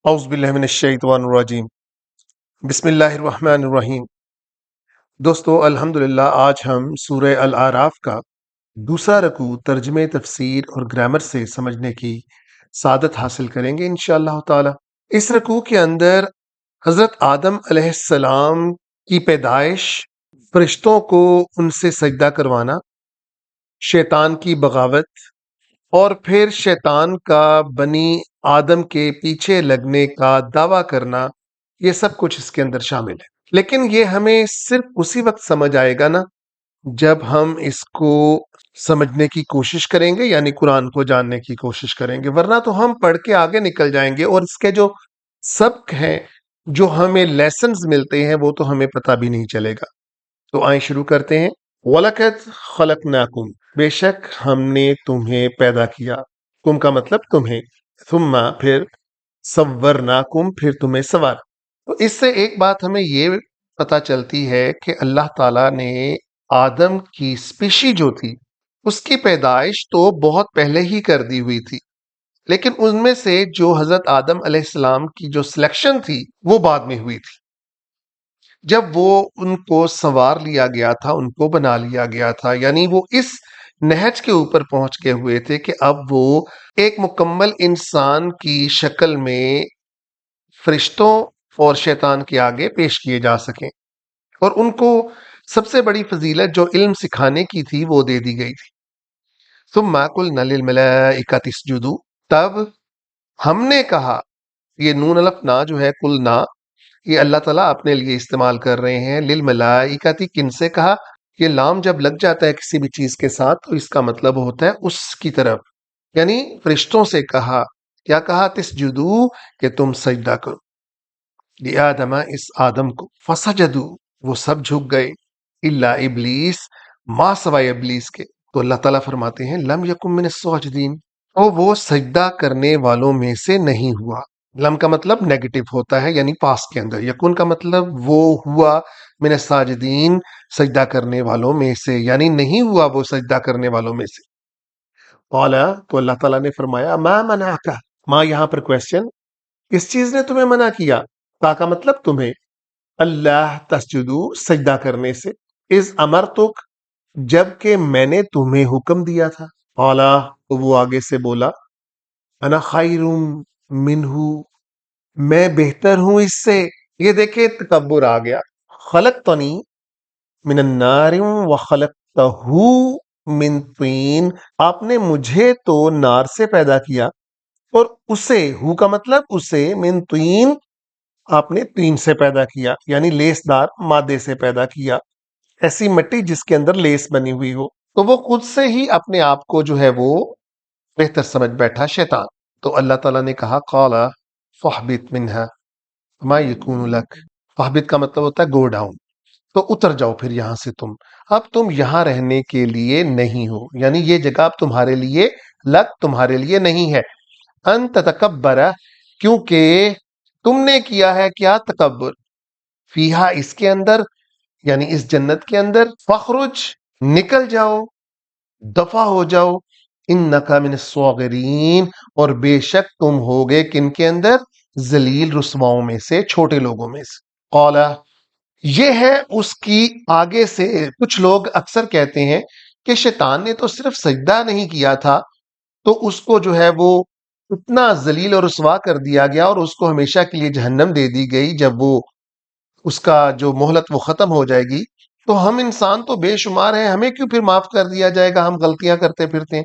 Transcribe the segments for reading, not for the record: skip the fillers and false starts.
اعوذ باللہ من الشیطان الرجیم بسم اللہ الرحمن الرحیم۔ دوستو الحمدللہ آج ہم سورہ الاعراف کا دوسرا رکوع ترجمے تفسیر اور گرامر سے سمجھنے کی سعادت حاصل کریں گے انشاءاللہ تعالی۔ اس رکوع کے اندر حضرت آدم علیہ السلام کی پیدائش، فرشتوں کو ان سے سجدہ کروانا، شیطان کی بغاوت، اور پھر شیطان کا بنی آدم کے پیچھے لگنے کا دعویٰ کرنا، یہ سب کچھ اس کے اندر شامل ہے۔ لیکن یہ ہمیں صرف اسی وقت سمجھ آئے گا نا جب ہم اس کو سمجھنے کی کوشش کریں گے، یعنی قرآن کو جاننے کی کوشش کریں گے، ورنہ تو ہم پڑھ کے آگے نکل جائیں گے اور اس کے جو سبق ہیں، جو ہمیں لیسنز ملتے ہیں، وہ تو ہمیں پتہ بھی نہیں چلے گا۔ تو آئیں شروع کرتے ہیں۔ وَلَقَدْ خَلَقْنَاكُمْ، بے شک ہم نے تمہیں پیدا کیا، کم کا مطلب تمہیں، ثم پھر، صورناکم پھر تمہیں سوار۔ تو اس سے ایک بات ہمیں یہ پتہ چلتی ہے کہ اللہ تعالیٰ نے آدم کی اسپیشی جو تھی اس کی پیدائش تو بہت پہلے ہی کر دی ہوئی تھی، لیکن ان میں سے جو حضرت آدم علیہ السلام کی جو سلیکشن تھی وہ بعد میں ہوئی تھی، جب وہ ان کو سنوار لیا گیا تھا، ان کو بنا لیا گیا تھا، یعنی وہ اس نہج کے اوپر پہنچ گئے ہوئے تھے کہ اب وہ ایک مکمل انسان کی شکل میں فرشتوں اور شیطان کے آگے پیش کیے جا سکیں، اور ان کو سب سے بڑی فضیلت جو علم سکھانے کی تھی وہ دے دی گئی تھی۔ ثم قلنا للملائکۃ اسجدوا، تب ہم نے کہا، یہ نون الف نا جو ہے قلنا، یہ اللہ تعالیٰ اپنے لیے استعمال کر رہے ہیں۔ للملائکۃ کن سے کہا؟ یہ لام جب لگ جاتا ہے کسی بھی چیز کے ساتھ تو اس کا مطلب ہوتا ہے اس کی طرف، یعنی فرشتوں سے کہا۔ کیا کہا؟ تسجدو، کہ تم سجدہ کرو، لآدم، اس آدم کو، فسجدو، وہ سب جھک گئے، الا ابلیس، ما سوائے ابلیس کے، تو اللہ تعالیٰ فرماتے ہیں لم یکن من الساجدین، اور وہ سجدہ کرنے والوں میں سے نہیں ہوا۔ لم کا مطلب نیگیٹو ہوتا ہے، یعنی پاس کے اندر، یکن کا مطلب وہ ہوا، من الساجدین، سجدہ کرنے والوں میں سے، یعنی نہیں ہوا وہ سجدہ کرنے والوں میں سے۔ قال، تو اللہ تعالیٰ نے فرمایا، ما منعک، ما یہاں پر کویسچن، کس چیز نے تمہیں منع کیا؟ تا کا مطلب تمہیں، اللہ تسجدو، سجدہ کرنے سے، اذ امرتک، جب کہ میں نے تمہیں حکم دیا تھا۔ قال، تو وہ آگے سے بولا، انا خیر منہ، میں بہتر ہوں اس سے۔ یہ دیکھیں تکبر آ گیا، خلقتنی من النار وخلقتہ من طین، آپ نے مجھے تو نار سے پیدا کیا اور اسے، ہو کا مطلب اسے، من طین، آپ نے طین سے پیدا کیا، یعنی لیس دار مادے سے پیدا کیا، ایسی مٹی جس کے اندر لیس بنی ہوئی ہو۔ تو وہ خود سے ہی اپنے آپ کو جو ہے وہ بہتر سمجھ بیٹھا شیطان۔ تو اللہ تعالیٰ نے کہا، قال فاہبط منہا ما یکون لک، فاہبط کا مطلب ہوتا ہے گو ڈاؤن، تو اتر جاؤ پھر یہاں سے، اب تم یہاں رہنے کے لیے نہیں ہو، یعنی یہ جگہ اب تمہارے لیے، لک تمہارے لیے نہیں ہے، ان تتکبر، کیونکہ تم نے کیا ہے کیا؟ تکبر، فیہا، اس کے اندر، یعنی اس جنت کے اندر، فخرج، نکل جاؤ، دفع ہو جاؤ، انکا من الصاغرین، اور بے شک تم ہوگے کن کے اندر؟ ذلیل رسواؤں میں سے، چھوٹے لوگوں میں سے۔ قال، یہ ہے اس کی آگے سے، کچھ لوگ اکثر کہتے ہیں کہ شیطان نے تو صرف سجدہ نہیں کیا تھا تو اس کو جو ہے وہ اتنا ذلیل اور رسوا کر دیا گیا اور اس کو ہمیشہ کے لیے جہنم دے دی گئی، جب وہ اس کا جو مہلت وہ ختم ہو جائے گی، تو ہم انسان تو بے شمار ہیں، ہمیں کیوں پھر معاف کر دیا جائے گا، ہم غلطیاں کرتے پھرتے ہیں۔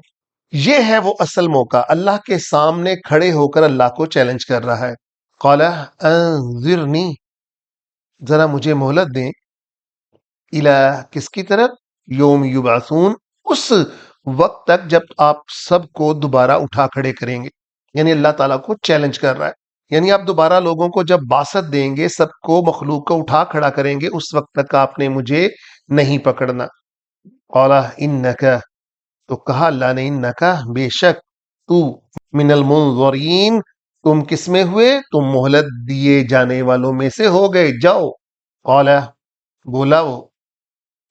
یہ ہے وہ اصل موقع، اللہ کے سامنے کھڑے ہو کر اللہ کو چیلنج کر رہا ہے۔ قال انظرنی، ذرا مجھے مہلت دیں، الی، کس کی طرف؟ یوم یبعثون، اس وقت تک جب آپ سب کو دوبارہ اٹھا کھڑے کریں گے، یعنی اللہ تعالیٰ کو چیلنج کر رہا ہے، یعنی آپ دوبارہ لوگوں کو جب باسط دیں گے، سب کو، مخلوق کو اٹھا کھڑا کریں گے، اس وقت تک آپ نے مجھے نہیں پکڑنا۔ قال انکا، تو کہا اللہ نے، انکا، بے شک، تو، من المنظرین، تم کس میں ہوئے؟ تم مہلت دیے جانے والوں میں سے ہو گئے، جاؤ۔ قال، بولا وہ،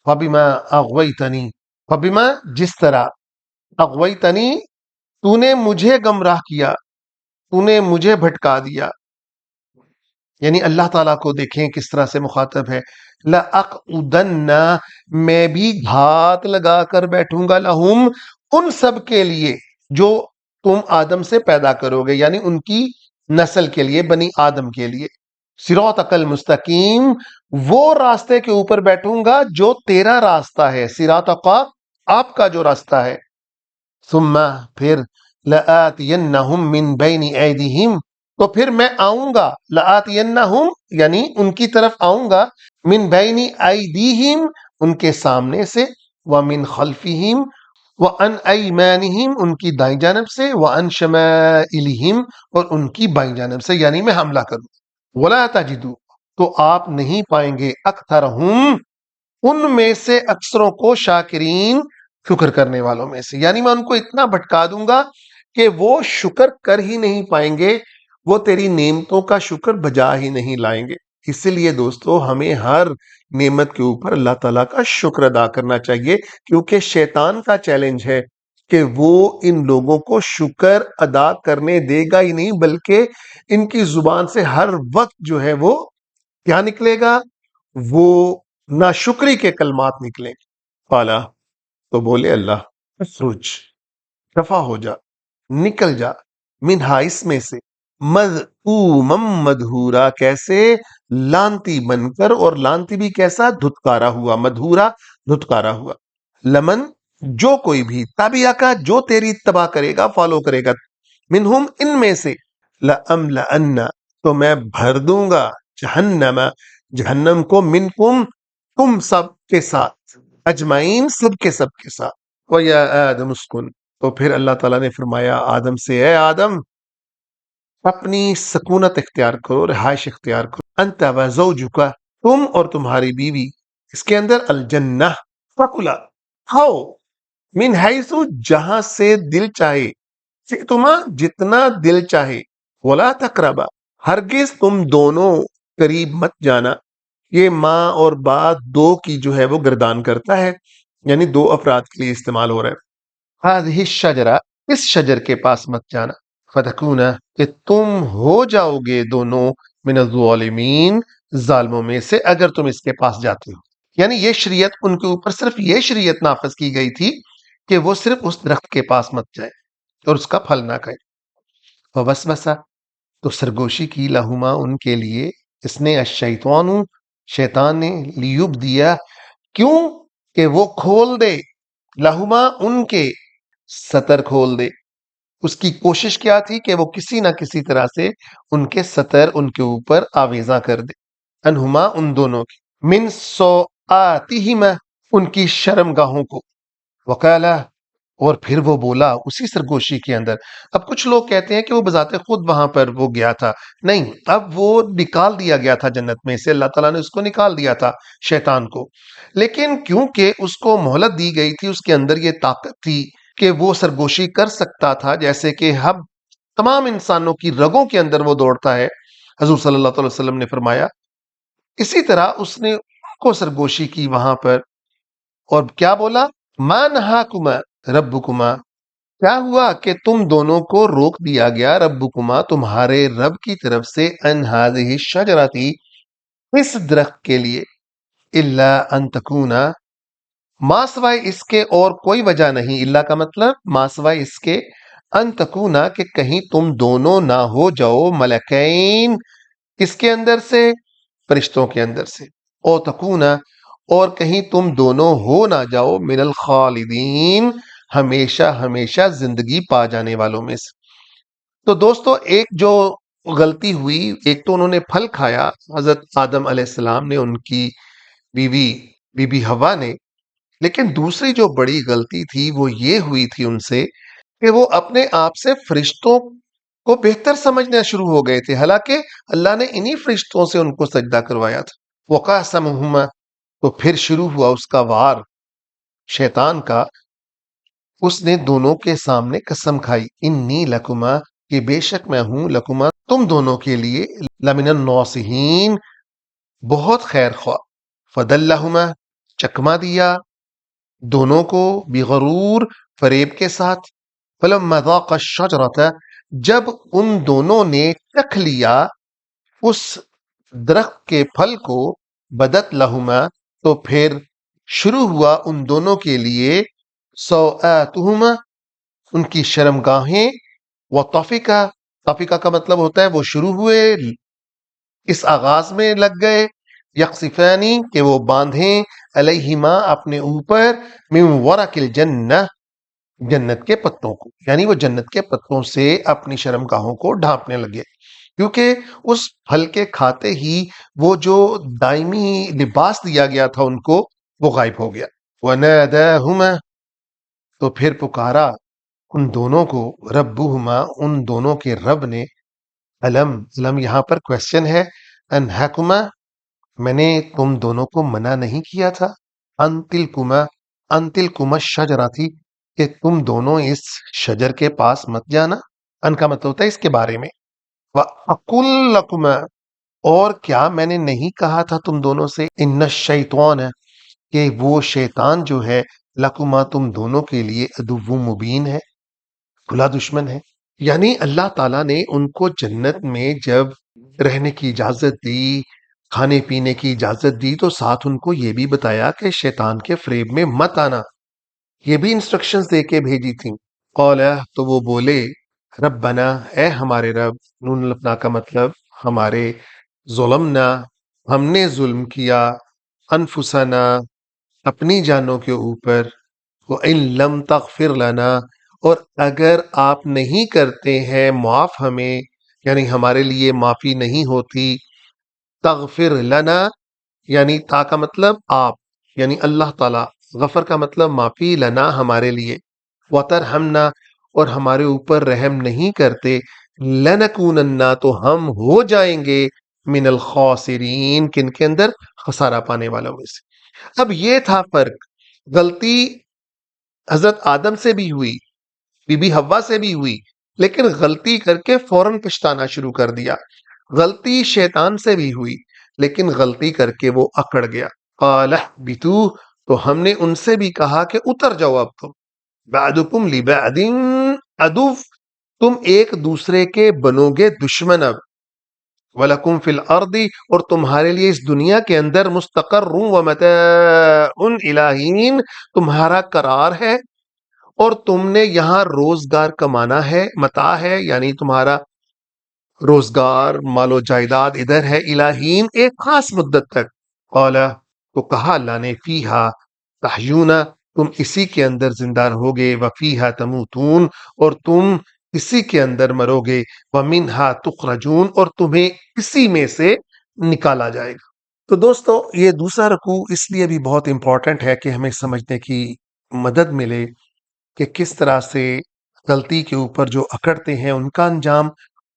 فبما اغویتنی، فبما، جس طرح، اغویتنی، تو نے مجھے گمراہ کیا، تو نے مجھے بھٹکا دیا، یعنی اللہ تعالیٰ کو دیکھیں کس طرح سے مخاطب ہے، لَأَقْعُدَنَّ، میں بھی گھات لگا کر بیٹھوں گا، لَهُمْ، ان سب کے لیے جو تم آدم سے پیدا کرو گے، یعنی ان کی نسل کے لیے، بنی آدم کے لیے، صراطک المستقیم، وہ راستے کے اوپر بیٹھوں گا جو تیرا راستہ ہے، صراطک، آپ کا جو راستہ ہے، ثم، پھر، لآتینہم من بین ایدیہم، تو پھر میں آؤں گا، لآتینہم یعنی ان کی طرف آؤں گا، من بین ایدیہم ان کے سامنے سے، ومن خلفہم، وعن ایمانہم ان کی دائیں جانب سے، وعن شمائلہم اور ان کی بائیں جانب سے، یعنی میں حملہ کروں، ولا تجدو، تو آپ نہیں پائیں گے، اکثرہم ان میں سے اکثروں کو، شاکرین شکر کرنے والوں میں سے، یعنی میں ان کو اتنا بھٹکا دوں گا کہ وہ شکر کر ہی نہیں پائیں گے، وہ تیری نعمتوں کا شکر بجا ہی نہیں لائیں گے۔ اسی لیے دوستو ہمیں ہر نعمت کے اوپر اللہ تعالیٰ کا شکر ادا کرنا چاہیے، کیونکہ شیطان کا چیلنج ہے کہ وہ ان لوگوں کو شکر ادا کرنے دے گا ہی نہیں، بلکہ ان کی زبان سے ہر وقت جو ہے وہ کیا نکلے گا، وہ ناشکری کے کلمات نکلیں گے۔ قالا، تو بولے اللہ، اخرج، دفع ہو جا، نکل جا، منہا اس میں سے، مذءومم مدھورا، کیسے، لانتی بن کر، اور لانتی بھی کیسا، دھتکارا ہوا، مدھورا دھتکارا ہوا، لمن جو کوئی بھی، تابعہ کا جو تیری اتباع کرے گا، فالو کرے گا، منہم ان میں سے، لأملأن، تو میں بھر دوں گا، جہنم، جہنم کو، منکم تم سب کے ساتھ، اجمعین سب کے ساتھ، وَيَا آدَمُ اسْكُنْ، تو پھر اللہ تعالیٰ نے فرمایا آدم سے، اے آدم اپنی سکونت اختیار کرو، رہائش اختیار کرو، انت و زوجک، تم اور تمہاری بیوی، اس کے اندر، الجنہ، فکلا، کھاؤ، من حیث، جہاں سے دل چاہے، تمہاں جتنا دل چاہے، ولا تقربا، ہرگز تم دونوں قریب مت جانا، یہ ماں اور باپ دو کی جو ہے وہ گردان کرتا ہے، یعنی دو افراد کے لیے استعمال ہو رہا ہے، ہذہ الشجرہ، اس شجر کے پاس مت جانا، فتکونا، کہ تم ہو جاؤ گے دونوں، من الظالمین، ظالموں میں سے، اگر تم اس کے پاس جاتے ہو، یعنی یہ شریعت ان کے اوپر صرف یہ شریعت نافذ کی گئی تھی کہ وہ صرف اس درخت کے پاس مت جائے اور اس کا پھل نہ کھائے، فوسوسہ، تو سرگوشی کی، لہما ان کے لیے، اس نے، الشیطان، شیطان نے، لیوب دیا، کیوں کہ وہ کھول دے، لہما ان کے، سطر کھول دے، اس کی کوشش کیا تھی کہ وہ کسی نہ کسی طرح سے ان کے سطر ان کے اوپر آویزاں کر دے، انہما ان دونوں کی، من سوآتہما ان کی شرم گاہوں کو، وقالا، اور پھر وہ بولا اسی سرگوشی کے اندر، اب کچھ لوگ کہتے ہیں کہ وہ بذات خود وہاں پر وہ گیا تھا، نہیں، اب وہ نکال دیا گیا تھا جنت میں سے، اللہ تعالیٰ نے اس کو نکال دیا تھا، شیطان کو، لیکن کیونکہ اس کو مہلت دی گئی تھی، اس کے اندر یہ طاقت تھی کہ وہ سرگوشی کر سکتا تھا، جیسے کہ ہم تمام انسانوں کی رگوں کے اندر وہ دوڑتا ہے، حضور صلی اللہ علیہ وسلم نے فرمایا، اسی طرح اس نے کو سرگوشی کی وہاں پر، اور کیا بولا، ما نہاکما ربکما، کیا ہوا کہ تم دونوں کو روک دیا گیا، ربکما تمہارے رب کی طرف سے، ان ہذہ الشجرۃ، اس درخت کے لیے، الا ان تکونا، ما سوائے اس کے اور کوئی وجہ نہیں، اللہ کا مطلب ما سوائے اس کے، ان تکونا کہ کہیں تم دونوں نہ ہو جاؤ، ملکین اس کے اندر سے، فرشتوں کے اندر سے، او تکونا اور کہیں تم دونوں ہو نہ جاؤ، من الخالدین ہمیشہ ہمیشہ زندگی پا جانے والوں میں سے۔ تو دوستو ایک جو غلطی ہوئی، ایک تو انہوں نے پھل کھایا، حضرت آدم علیہ السلام نے، ان کی بیوی بی بی حوا نے، لیکن دوسری جو بڑی غلطی تھی وہ یہ ہوئی تھی ان سے کہ وہ اپنے آپ سے فرشتوں کو بہتر سمجھنا شروع ہو گئے تھے، حالانکہ اللہ نے انہی فرشتوں سے ان کو سجدہ کروایا تھا، وقاسمہما، تو پھر شروع ہوا اس کا وار شیطان کا، اس نے دونوں کے سامنے قسم کھائی، انی لکما، کہ بے شک میں ہوں، لکما تم دونوں کے لیے، لمن الناصحین بہت خیر خواہ، فدلہما چکما دیا دونوں کو، بغرور فریب کے ساتھ، فلما ذاق الشجرۃ، جب ان دونوں نے چکھ لیا اس درخت کے پھل کو بدت لہما تو پھر شروع ہوا ان دونوں کے لیے سوآتہما ان کی شرمگاہیں وطفقا طفقا کا مطلب ہوتا ہے وہ شروع ہوئے اس آغاز میں لگ گئے یقصفانی کہ وہ باندھیں علیہما اپنے اوپر من ورق الجنہ جنت کے پتوں کو یعنی وہ جنت کے پتوں سے اپنی شرمگاہوں کو ڈھانپنے لگے کیونکہ اس پھل کے کھاتے ہی وہ جو دائمی لباس دیا گیا تھا ان کو وہ غائب ہو گیا وَنَادَاهُمَا تو پھر پکارا ان دونوں کو ربہما ان دونوں کے رب نے علم یہاں پر کویسچن ہے انہاکما میں نے تم دونوں کو منع نہیں کیا تھا انتلکما شجرہ تھی کہ تم دونوں اس شجر کے پاس مت جانا ان کا مطلب ہوتا ہے اس کے بارے میں وَأَقُلْ لَكُمَا اور کیا میں نے نہیں کہا تھا تم دونوں سے ان الشیطان کہ وہ شیطان جو ہے لکما تم دونوں کے لیے عدو مبین ہے کھلا دشمن ہے یعنی اللہ تعالیٰ نے ان کو جنت میں جب رہنے کی اجازت دی کھانے پینے کی اجازت دی تو ساتھ ان کو یہ بھی بتایا کہ شیطان کے فریب میں مت آنا یہ بھی انسٹرکشنز دے کے بھیجی تھیں قال تو وہ بولے ربنا اے ہمارے رب نون لپنا کا مطلب ہمارے ظلمنا ہم نے ظلم کیا انفسنا اپنی جانوں کے اوپر وَإِن لَمْ تَغْفِرْ لَنَا اور اگر آپ نہیں کرتے ہیں معاف ہمیں یعنی ہمارے لیے معافی نہیں ہوتی تغفر لنا یعنی تا کا مطلب آپ یعنی اللہ تعالیٰ غفر کا مطلب معافی لنا ہمارے لیے وترحمنا اور ہمارے اوپر رحم نہیں کرتے لنکوننا تو ہم ہو جائیں گے من الخاسرین کن کے اندر خسارہ پانے والوں میں سے اب یہ تھا فرق غلطی حضرت آدم سے بھی ہوئی بی بی حوا سے بھی ہوئی لیکن غلطی کر کے فوراً پچھتانا شروع کر دیا غلطی شیطان سے بھی ہوئی لیکن غلطی کر کے وہ اکڑ گیا قال اهبطوا تو ہم نے ان سے بھی کہا کہ اتر جاؤ اب تم بعدکم لبعد عدو تم ایک دوسرے کے بنو گے دشمن اب وَلَكُمْ فِي الْأَرْضِ اور تمہارے لیے اس دنیا کے اندر مستقر وَمَتَاعٌ الَٰہین تمہارا قرار ہے اور تم نے یہاں روزگار کمانا ہے متاع ہے یعنی تمہارا روزگار مال و جائیداد ادھر ہے الہین ایک خاص مدت تک قال تو کہا اللہ نے فیہا تحیونا تم اسی کے اندر زندہ رہو گے وفیہا تموتون اور تم اسی کے اندر مرو گے ومنہا تخرجون اور تمہیں اسی میں سے نکالا جائے گا تو دوستو یہ دوسرا رکوع اس لیے بھی بہت امپورٹنٹ ہے کہ ہمیں سمجھنے کی مدد ملے کہ کس طرح سے غلطی کے اوپر جو اکڑتے ہیں ان کا انجام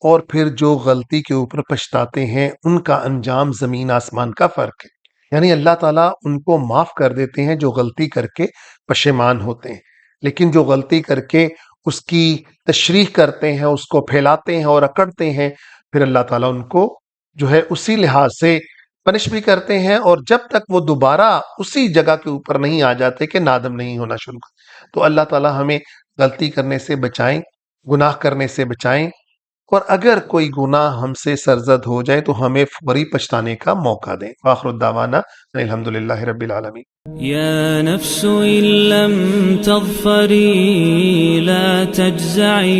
اور پھر جو غلطی کے اوپر پچھتاتے ہیں ان کا انجام زمین آسمان کا فرق ہے یعنی اللہ تعالیٰ ان کو معاف کر دیتے ہیں جو غلطی کر کے پشیمان ہوتے ہیں لیکن جو غلطی کر کے اس کی تشریح کرتے ہیں اس کو پھیلاتے ہیں اور اکڑتے ہیں پھر اللہ تعالیٰ ان کو جو ہے اسی لحاظ سے پنش بھی کرتے ہیں اور جب تک وہ دوبارہ اسی جگہ کے اوپر نہیں آ جاتے کہ نادم نہیں ہونا شروع کر تو اللہ تعالیٰ ہمیں غلطی کرنے سے بچائیں گناہ کرنے سے بچائیں اور اگر کوئی گناہ ہم سے سرزد ہو جائے تو ہمیں فوری پچھتانے کا موقع دیں آخر الدعوانا الحمدللہ رب العالمین يا نفس إن لم تظفري لا تجزعي